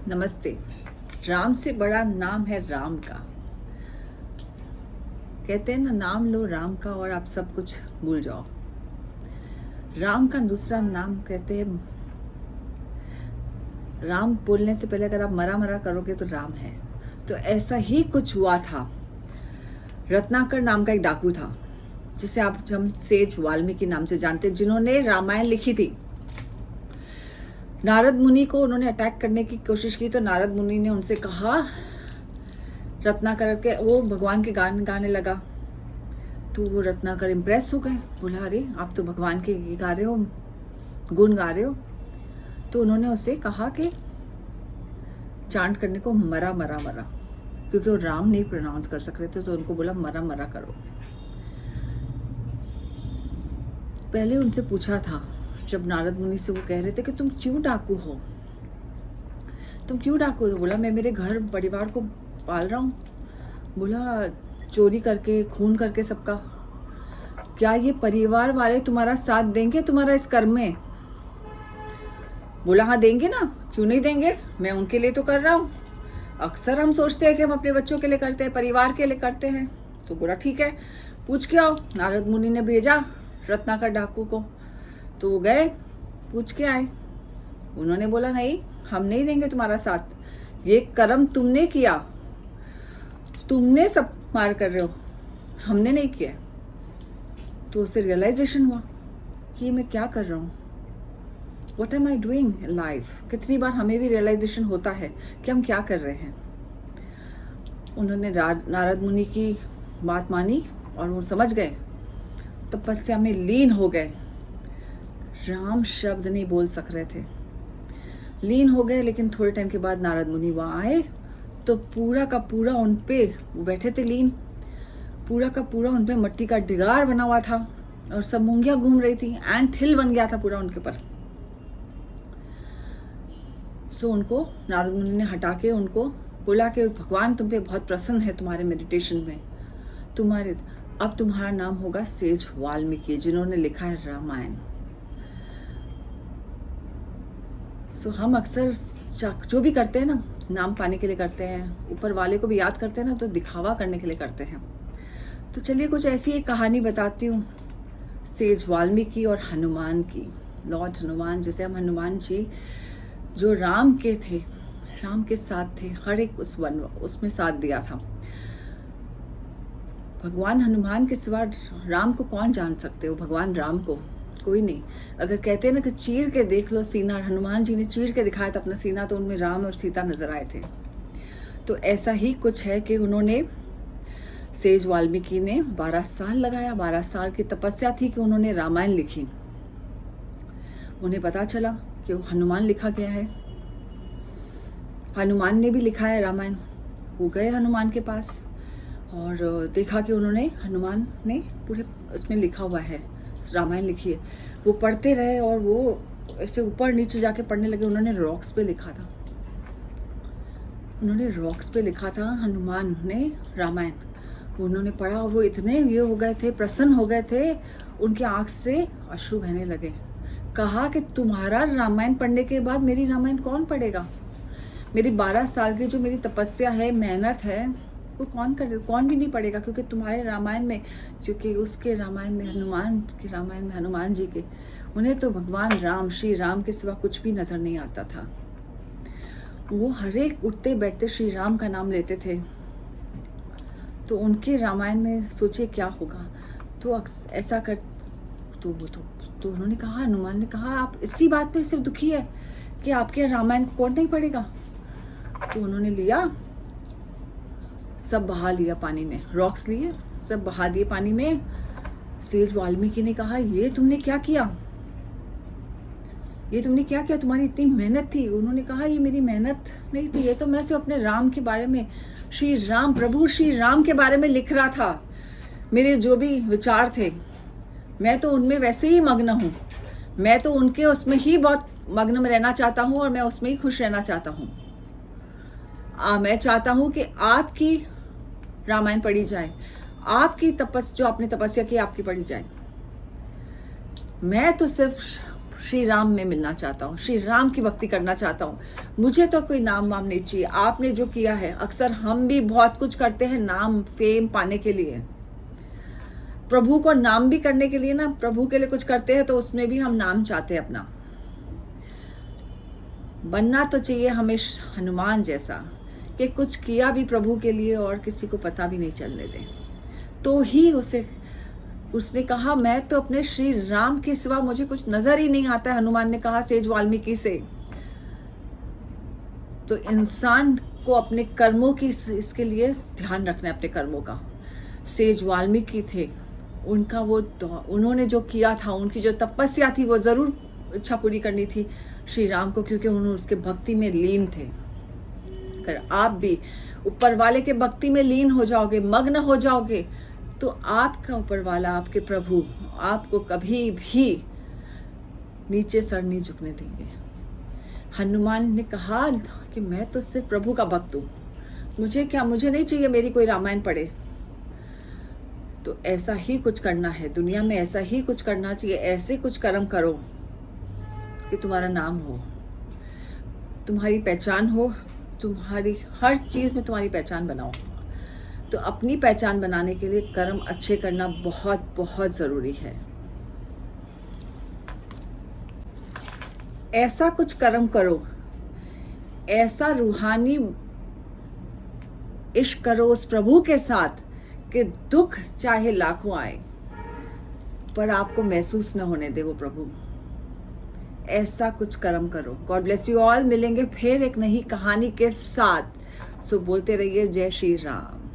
नमस्ते। राम से बड़ा नाम है राम का। कहते हैं ना, नाम लो राम का और आप सब कुछ भूल जाओ। राम का दूसरा नाम कहते हैं, राम बोलने से पहले अगर आप मरा मरा करोगे तो राम है। तो ऐसा ही कुछ हुआ था। रत्नाकर नाम का एक डाकू था, जिसे आप हम सेज वाल्मीकि नाम से जानते हैं, जिन्होंने रामायण लिखी थी। नारद मुनि को उन्होंने अटैक करने की कोशिश की, तो नारद मुनि ने उनसे कहा, रत्नाकर के वो भगवान के गान गाने लगा। तो वो रत्नाकर इम्प्रेस हो गए, बोला अरे आप तो भगवान के गा रहे हो, गुण गा रहे हो। तो उन्होंने उसे कहा कि चांट करने को मरा मरा मरा, क्योंकि वो राम नहीं प्रोनाउंस कर सक रहे थे, तो उनको बोला मरा मरा करो। पहले उनसे पूछा था, जब नारद मुनि से वो कह रहे थे कि तुम क्यों डाकू हो, तुम क्यों डाकू हो। बोला मैं मेरे घर परिवार को पाल रहा हूँ। बोला चोरी करके, खून करके सबका। क्या ये परिवार वाले तुम्हारा साथ देंगे तुम्हारा इस कर्म में। बोला हाँ देंगे ना, क्यों नहीं देंगे, मैं उनके लिए तो कर रहा हूँ। अक्सर हम सोचते हैं कि हम अपने बच्चों के लिए करते हैं, परिवार के लिए करते हैं। तो बोला ठीक है, पूछ के आओ। नारद मुनि ने भेजा रत्नाकर डाकू को, तो वो गए, पूछ के आए। उन्होंने बोला नहीं, हम नहीं देंगे तुम्हारा साथ, ये कर्म तुमने किया, तुमने सब मार कर रहे हो, हमने नहीं किया। तो उसे रियलाइजेशन हुआ कि मैं क्या कर रहा हूँ, what am I doing in life. कितनी बार हमें भी रियलाइजेशन होता है कि हम क्या कर रहे हैं। उन्होंने नारद मुनि की बात मानी और वो समझ गए, तपस्या में लीन हो गए। राम शब्द नहीं बोल सक रहे थे, लीन हो गए। लेकिन थोड़े टाइम के बाद नारद मुनि वहां आए, तो पूरा का पूरा उनपे, वो बैठे थे लीन, पूरा का पूरा उनपे मट्टी का डिगार बना हुआ था और सब मूंगियां घूम रही थी, एंट हिल बन गया था पूरा उनके ऊपर। सो उनको नारद मुनि ने हटा के उनको बोला कि भगवान तुम पे बहुत प्रसन्न है, तुम्हारे मेडिटेशन में, तुम्हारे अब तुम्हारा नाम होगा सेज वाल्मीकि, जिन्होंने लिखा है रामायण। सो हम अक्सर जो भी करते हैं ना, नाम पाने के लिए करते हैं, ऊपर वाले को भी याद करते हैं ना, तो दिखावा करने के लिए करते हैं। तो चलिए कुछ ऐसी एक कहानी बताती हूँ सेज वाल्मीकि और हनुमान की। लॉर्ड हनुमान, जिसे हम हनुमान जी, जो राम के थे, राम के साथ थे, हर एक उसमें साथ दिया था। भगवान हनुमान के सिवा राम को कौन जान सकते हो, भगवान राम को कोई नहीं। अगर कहते हैं ना कि चीर के देख लो सीना, हनुमान जी ने चीर के दिखाया था अपना सीना, तो उनमें राम और सीता नजर आए थे। तो ऐसा ही कुछ है कि उन्होंने, सेज वाल्मीकि ने 12 साल लगाया, 12 साल की तपस्या थी कि उन्होंने रामायण लिखी। उन्हें पता चला कि वो हनुमान लिखा गया है, हनुमान ने भी लिखा है रामायण। वो गए हनुमान के पास और देखा कि उन्होंने, हनुमान ने पूरे उसमें लिखा हुआ है, रामायण लिखी है। वो पढ़ते रहे और वो ऐसे ऊपर नीचे जाके पढ़ने लगे। उन्होंने रॉक्स पे लिखा था, उन्होंने रॉक्स पे लिखा था हनुमान ने रामायण। उन्होंने पढ़ा और वो इतने ये हो गए थे, प्रसन्न हो गए थे, उनकी आंख से अश्रु बहने लगे। कहा कि तुम्हारा रामायण पढ़ने के बाद मेरी रामायण कौन पढ़ेगा, मेरी 12 साल की जो मेरी तपस्या है, मेहनत है, वो कौन भी नहीं पढ़ेगा। क्योंकि तुम्हारे रामायण में, क्योंकि उसके रामायण में, हनुमान के रामायण में, हनुमान जी के, उन्हें तो भगवान राम, श्री राम के सिवा कुछ भी नजर नहीं आता था। वो हर एक उठते बैठते श्री राम का नाम लेते थे। तो उनके रामायण में सोचिए क्या होगा। तो ऐसा कर, तो उन्होंने कहा, हनुमान ने कहा आप इसी बात पे सिर्फ दुखी है कि आपके रामायण को कौन नहीं पढ़ेगा। तो उन्होंने लिया, सब बहा लिया पानी में, रॉक्स लिए, सब बहा दिए पानी में। सेज वाल्मीकि ने कहा ये तुमने क्या किया, ये तुमने क्या किया, तुम्हारी इतनी मेहनत थी। उन्होंने कहा ये मेरी मेहनत नहीं थी, ये तो मैं सिर्फ अपने राम के बारे में, श्री राम, प्रभु श्री राम के बारे में लिख रहा था। मेरे जो भी विचार थे, मैं तो उनमें वैसे ही मग्न हूँ, मैं तो उनके उसमें ही बहुत मग्न में रहना चाहता हूँ और मैं उसमें ही खुश रहना चाहता हूँ। मैं चाहता हूँ कि आपकी रामायण पढ़ी जाए, आपकी जो आपने तपस्या की आपकी पढ़ी जाए। मैं तो सिर्फ श्री राम में मिलना चाहता हूँ, श्री राम की भक्ति करना चाहता हूँ, मुझे तो कोई नाम वाम नहीं चाहिए। आपने जो किया है, अक्सर हम भी बहुत कुछ करते हैं नाम फेम पाने के लिए, प्रभु को नाम भी करने के लिए ना, प्रभु के लिए कुछ करते हैं तो उसमें भी हम नाम चाहते हैं अपना। बनना तो चाहिए हमें हनुमान जैसा कि कुछ किया भी प्रभु के लिए और किसी को पता भी नहीं चलने दें। तो ही उसने कहा मैं तो अपने श्री राम के सिवा मुझे कुछ नजर ही नहीं आता है, हनुमान ने कहा सेज वाल्मीकि से। तो इंसान को अपने कर्मों की इसके लिए ध्यान रखना है, अपने कर्मों का। सेज वाल्मीकि थे, उनका वो उन्होंने जो किया था, उनकी जो तपस्या थी वो जरूर इच्छा पूरी करनी थी श्री राम को, क्योंकि उन्होंने उसके भक्ति में लीन थे। अगर आप भी ऊपर वाले के भक्ति में लीन हो जाओगे, मग्न हो जाओगे, तो आपका ऊपर वाला, आपके प्रभु आपको कभी भी नीचे सर नहीं झुकने देंगे। हनुमान ने कहा कि मैं तो सिर्फ प्रभु का भक्त हूं, मुझे नहीं चाहिए मेरी कोई रामायण पढ़े। तो ऐसा ही कुछ करना है दुनिया में, ऐसा ही कुछ करना चाहिए। ऐसे कुछ कर्म करो कि तुम्हारा नाम हो, तुम्हारी पहचान हो, तुम्हारी हर चीज में तुम्हारी पहचान बनाओ। तो अपनी पहचान बनाने के लिए कर्म अच्छे करना बहुत बहुत जरूरी है। ऐसा कुछ कर्म करो, ऐसा रूहानी इश्क करो उस प्रभु के साथ कि दुख चाहे लाखों आए पर आपको महसूस न होने दे वो प्रभु। ऐसा कुछ कर्म करो। God bless you all. मिलेंगे फिर एक नई कहानी के साथ। सो बोलते रहिए जय श्री राम।